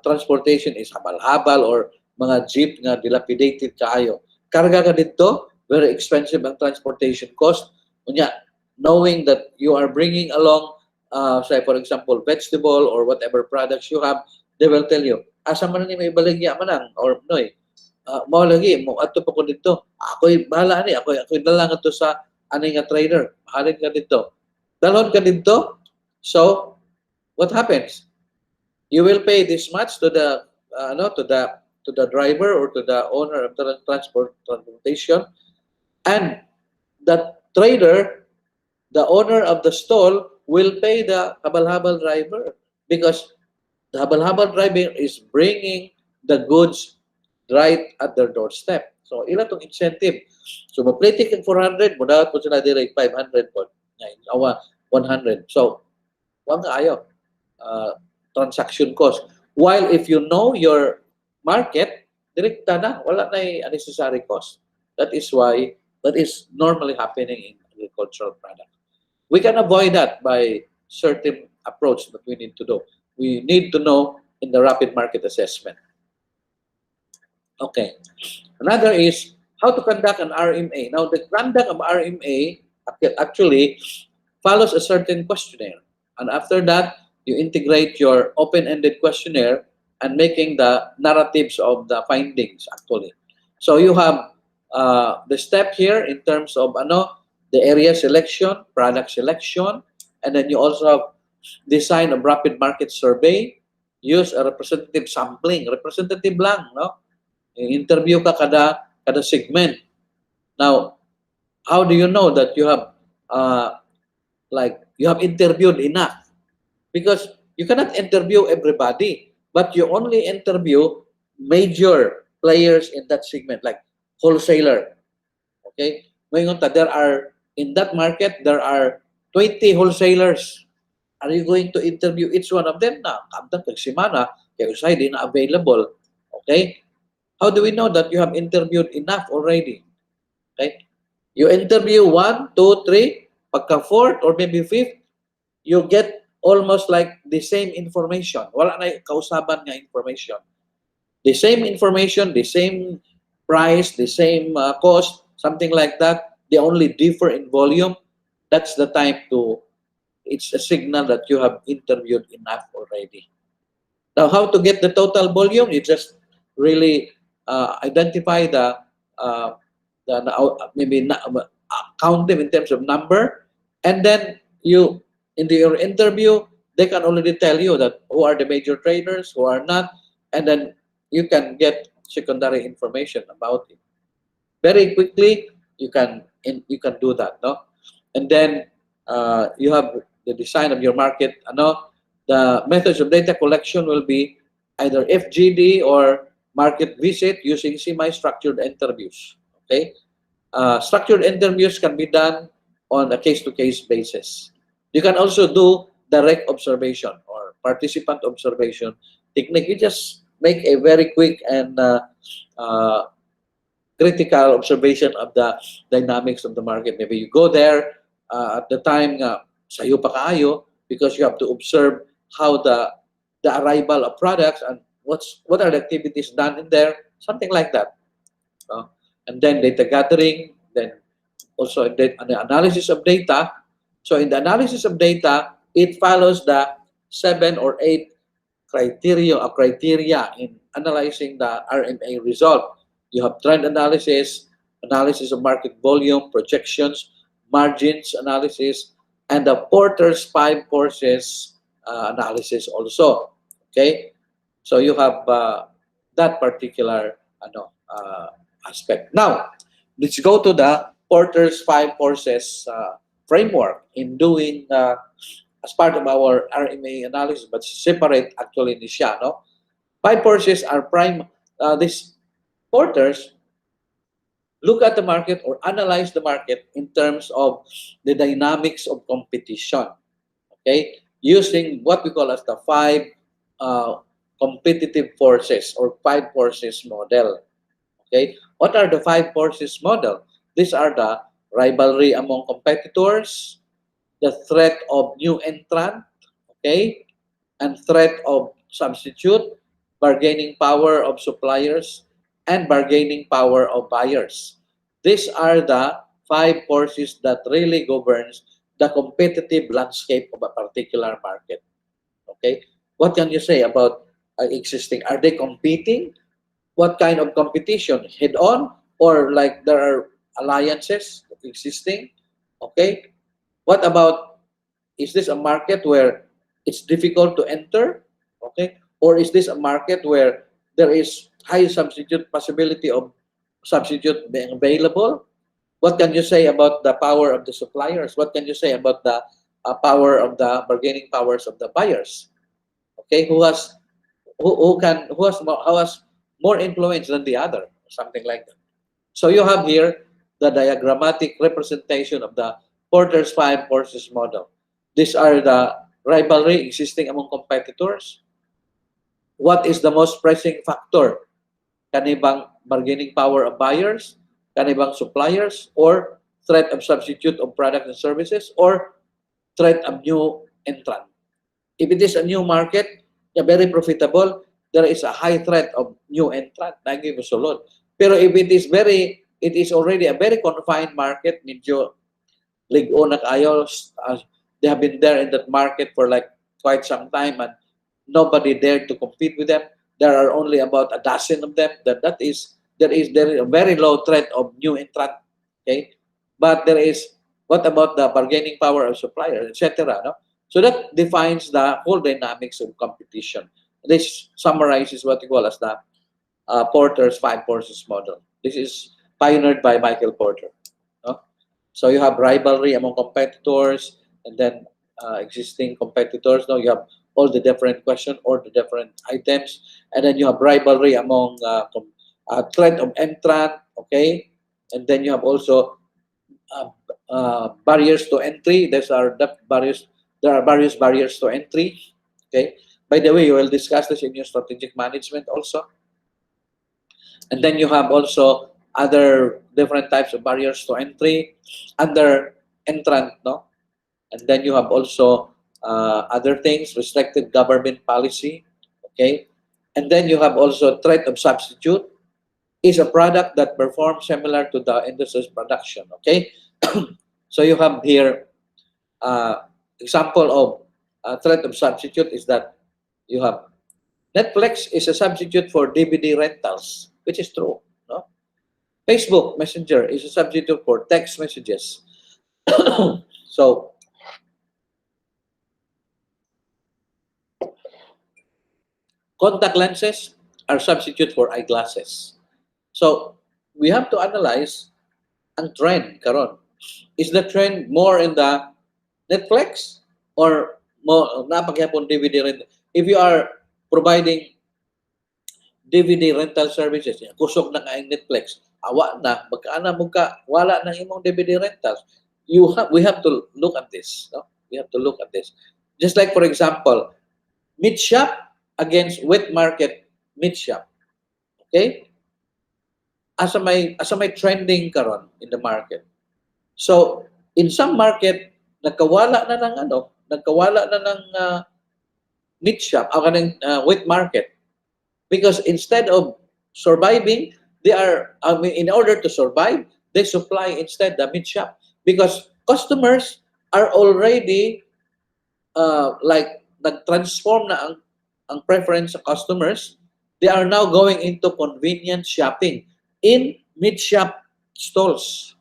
transportation is habal-habal or mga jeep nga dilapidated kaayo. Karga ka dito, very expensive ang transportation cost. Unya, knowing that you are bringing along, say for example, vegetable or whatever products you have, they will tell you, asa man ni may baligya manang or noy. Mao lagi mo adto pa ko dito. Ako'y bahala ni, ako'y dalang ato sa ani nga trader. Halin ka dito. Dalhon ka dito. So, what happens? You will pay this much to the to the driver or to the owner of the transportation, and the trader, the owner of the stall, will pay the habal-habal driver because the habal-habal driver is bringing the goods right at their doorstep. So, ila tong incentive. So, mapliti kag 400, mo dapat po sila direct 500 po. Awa, 100. So, wag kaayo. Transaction cost. While if you know your market, direkta na, wala na unnecessary cost. That is normally happening in agricultural product. We can avoid that by certain approach that we need to do. We need to know in the rapid market assessment. Okay. Another is how to conduct an RMA. Now, the conduct of RMA actually follows a certain questionnaire. And after that, you integrate your open-ended questionnaire and making the narratives of the findings, actually. So you have the step here in terms of the area selection, product selection, and then you also have design a rapid market survey, use a representative sampling, representative lang, no? Interview ka kada segment. Now, how do you know that you have you have interviewed enough? Because you cannot interview everybody, but you only interview major players in that segment, like wholesaler. Okay? There are, in that market, there are 20 wholesalers. Are you going to interview each one of them? Na, kamtang kagsimana, kaya usay di na available. Okay? How do we know that you have interviewed enough already? Okay? You interview 1, 2, 3, pagka 4th or maybe 5th, you get almost like the same information. Wala na kausaban nga information. The same information, the same price, the same cost, something like that. They only differ in volume. That's the time it's a signal that you have interviewed enough already. Now, how to get the total volume? You just really identify maybe count them in terms of number, and then you, in your interview, they can already tell you that who are the major traders, who are not, and then you can get secondary information about it. Very quickly, you can do that, no? And then you have the design of your market. The methods of data collection will be either FGD or market visit using semi-structured interviews. Okay, structured interviews can be done on a case-to-case basis. You can also do direct observation or participant observation technique. You just make a very quick and critical observation of the dynamics of the market. Maybe you go there at the time sayo pa kaayo, because you have to observe how the arrival of products and what are the activities done in there, something like that. And then data gathering, then also the analysis of data. So in the analysis of data, it follows the 7 or 8 criteria in analyzing the RMA result. You have trend analysis, analysis of market volume, projections, margins analysis, and the Porter's 5 forces analysis also. Okay, so you have that particular aspect. Now, let's go to the Porter's 5 forces framework in doing as part of our RMA analysis, but separate actually ni siya, no? 5 forces are these Porters look at the market or analyze the market in terms of the dynamics of competition. Okay, using what we call as the five uh, competitive forces or five forces model. Okay, what are the five forces model? These are the rivalry among competitors, the threat of new entrant, okay, and threat of substitute, bargaining power of suppliers, and bargaining power of buyers. These are the five forces that really governs the competitive landscape of a particular market. Okay, what can you say about existing? Are they competing? What kind of competition? Head on, or like there are alliances existing? Okay, what about, is this a market where it's difficult to enter? Okay, or is this a market where there is high substitute possibility of substitute being available? What can you say about the power of the suppliers? What can you say about the power of the bargaining powers of the buyers? Okay, who has more influence than the other, something like that. So you have here the diagrammatic representation of the Porter's five forces model. These are the rivalry existing among competitors. What is the most pressing factor? Kanibang bargaining power of buyers, kanibang suppliers, or threat of substitute of products and services, or threat of new entrant. If it is a new market, very profitable, there is a high threat of new entrant. Lagi musulod. Pero if it is already a very confined market, medyo ligo na kayo, they have been there in that market for like quite some time and nobody dared to compete with them. There are only about a dozen of them. There is a very low threat of new entrant. Okay, but there is, what about the bargaining power of suppliers, etc. No? So that defines the whole dynamics of competition. This summarizes what we call as the Porter's five forces model. This is pioneered by Michael Porter. No? So you have rivalry among competitors, and then existing competitors. Now you have all the different questions or the different items, and then you have rivalry among threat of entrant. Okay, and then you have also barriers to entry. There are various barriers to entry. Okay. By the way, you will discuss this in your strategic management also. And then you have also other different types of barriers to entry under entrant, no? And then you have also other things, restricted government policy, okay? And then you have also threat of substitute is a product that performs similar to the industry's production, okay? So you have here example of threat of substitute is that you have Netflix is a substitute for DVD rentals, which is true. No? Facebook Messenger is a substitute for text messages. So contact lenses are substitute for eyeglasses. So we have to analyze ang trend karon. Is the trend more in the Netflix or more napagyapon DVD rent? If you are providing DVD rental services, kusog na kaayong Netflix, awa na, magkaana mo ka, wala na imong DVD rentals. We have to look at this. No? We have to look at this. Just like, for example, meat shop against wet market meat shop. Okay? Asa may trending karon in the market. So, in some market, nagkawala na ng meat shop, o kanang wet market. Because instead of surviving, in order to survive, they supply instead the meat shop. Because customers are already, like, nag-transform na ang preference sa customers. They are now going into convenience shopping in meat shop stalls.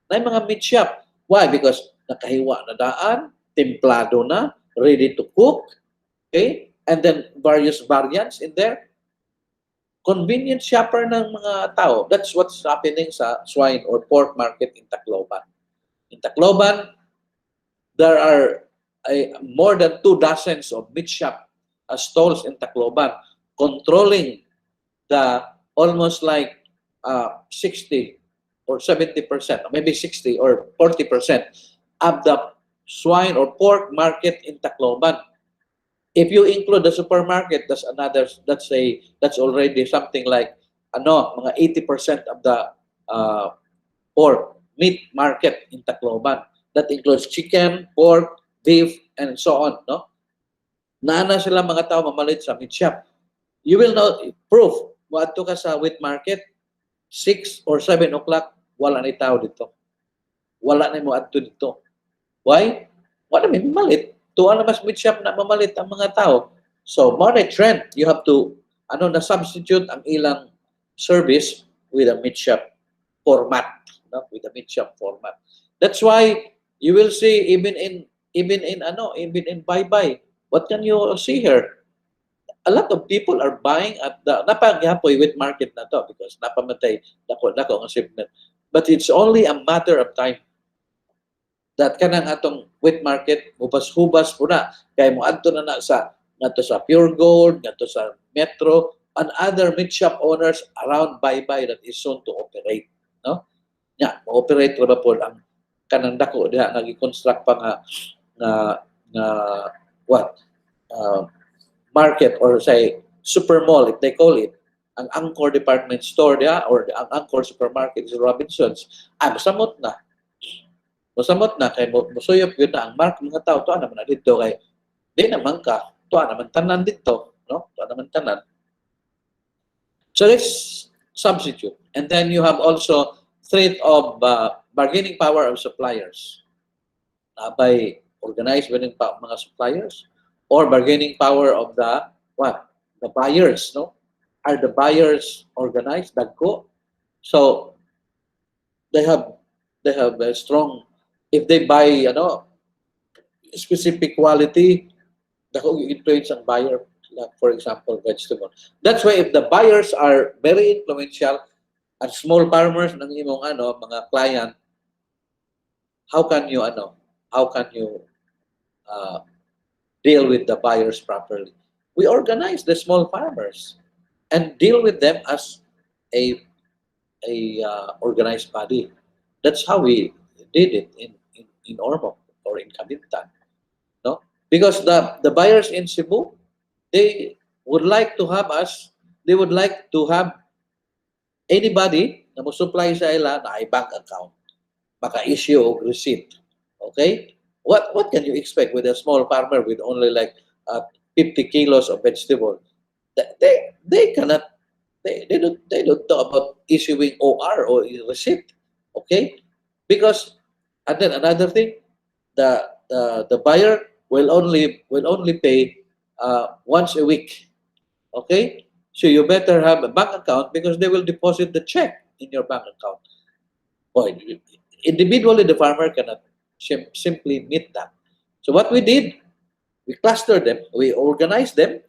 Na yung mga meat shop. Why? Because nakahiwa na daan, templado na, ready to cook, okay? And then various variants in there. Convenience shopper ng mga tao. That's what's happening sa swine or pork market in Tacloban. In Tacloban, there are more than 2 dozens of meat shop stalls in Tacloban controlling the almost like 60 or 70%, or maybe 60 or 40% of the swine or pork market in Tacloban. If you include the supermarket, that's another, that's already something like mga 80% of the pork meat market in Tacloban. That includes chicken, pork, beef, and so on, no? Naana sila mga tao mamalit sa meat shop. You will know proof. Muadto ka sa wheat market, 6 or 7 o'clock, wala ni tao dito. Wala na mo adto dito. Why? Wala may mamalit. Tuwa na mas meat shop na mamalit ang mga tao. So, money trend, you have to na substitute ang ilang service with a meat shop format, no? With a meat shop format. That's why you will see even in bye-bye. What can you see here? A lot of people are buying at the napagyapoy with market na to because napamatay dako ang shipment. But it's only a matter of time that kanang atong wheat market hubas-hubas puna kay mo adto na sa Pure Gold, ngadto sa Metro, and other meat shop owners around bye-bye that is soon to operate, no? Nya, operate ra ba po ang kanang dako diha nagi-construct pa nga what? Market or say super mall if they call it. Ang Angkor department store diha or ang Angkor supermarket is Robinsons. Masamot na. Masamot na kay musuyop yun na ang mga tao to naman na dito kay di naman ka to naman tanan dito, no? To naman tanan. So let's substitute. And then you have also threat of bargaining power of suppliers. By organized within mga suppliers or bargaining power of the buyers, no? Are the buyers organized? Dagko. So they have a strong, if they buy specific quality, dako influence ang buyer, like for example vegetable. That's why if the buyers are very influential and small farmers ng imong mga client, how can you deal with the buyers properly? We organize the small farmers and deal with them as a organized body. That's how we did it in Ormoc or in Cavintan, no? Because the buyers in Cebu, they would like to have anybody na mo supply sa ila na ay bank account, maka-issue og receipt. Okay? What can you expect with a small farmer with only like 50 kilos of vegetable? They cannot, they don't talk about issuing OR or receipt. Okay? Because, and then another thing, the buyer will only pay once a week. Okay? So you better have a bank account because they will deposit the check in your bank account. Boy, individually the farmer cannot simply meet that. So what we did, we clustered them, we organized them,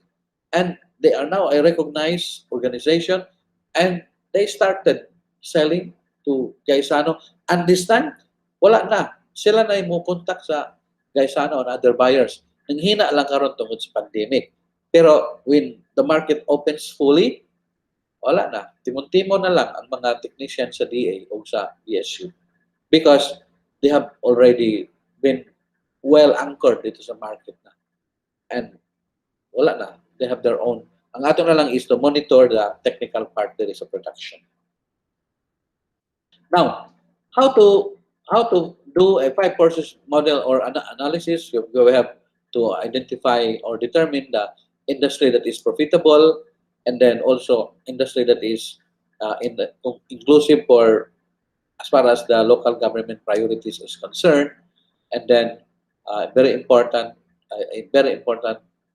and they are now a recognized organization, and they started selling to Gaisano. And this time, wala na. Sila na yung contact sa Gaisano and other buyers. Nanghina lang karon tungod sa pandemic. Pero when the market opens fully, wala na. Timon-timon na lang ang mga technicians sa DA o sa BSU. Because they have already been well anchored dito sa market na. And wala na. They have their own. Ang ato na lang is to monitor the technical part there is a production. Now, how to do a 5 Forces model or analysis? We have to identify or determine the industry that is profitable, and then also industry that is inclusive for as far as the local government priorities is concerned. And then a very important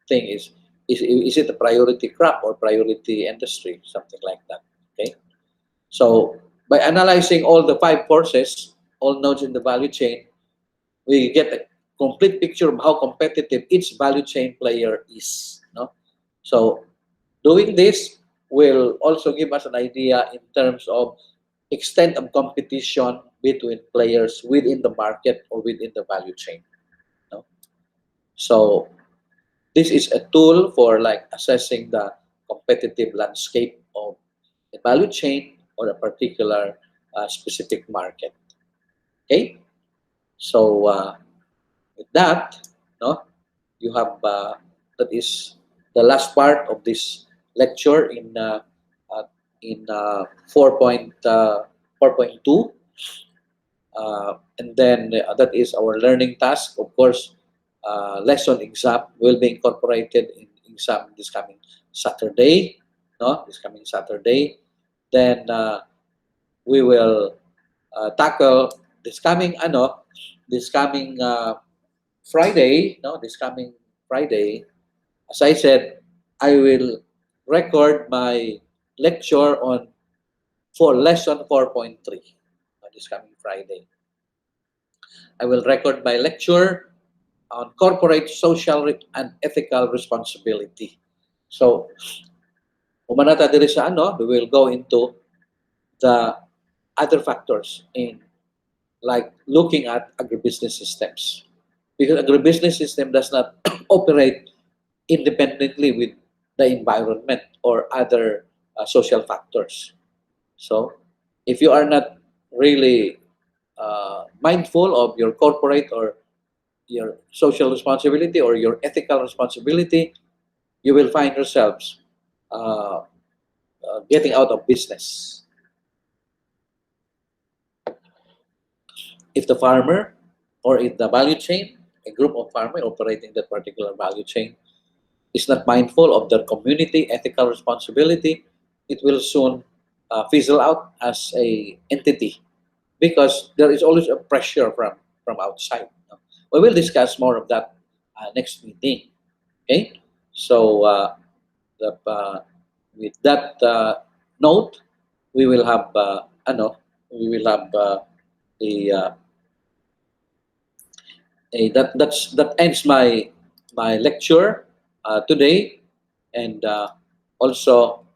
thing is it a priority crop or priority industry, something like that. Okay, so by analyzing all the 5 forces, all nodes in the value chain, we get a complete picture of how competitive each value chain player is. No, so doing this will also give us an idea in terms of extent of competition between players within the market or within the value chain. No? So this is a tool for like assessing the competitive landscape of a value chain or a particular specific market. Okay, so with that, no, you have that is the last part of this lecture uh, in 4.2, and then that is our learning task. Of course, lesson exam will be incorporated in exam this coming Saturday. No, this coming Saturday. Then we will tackle this coming Friday. No, this coming Friday. As I said, I will record my lecture on for lesson 4.3 this coming Friday. I will record my lecture on corporate social and ethical responsibility. So, umanata diri sa we will go into the other factors in like looking at agribusiness systems. Because agribusiness system does not operate independently with the environment or other social factors. So, if you are not really mindful of your corporate or your social responsibility or your ethical responsibility, you will find yourselves uh, getting out of business. If the farmer or if the value chain, a group of farmers operating that particular value chain, is not mindful of their community ethical responsibility, it will soon fizzle out as a entity because there is always a pressure from outside. We will discuss more of that next meeting. Okay, so with that note, we will have we will have a, that ends my lecture today, and also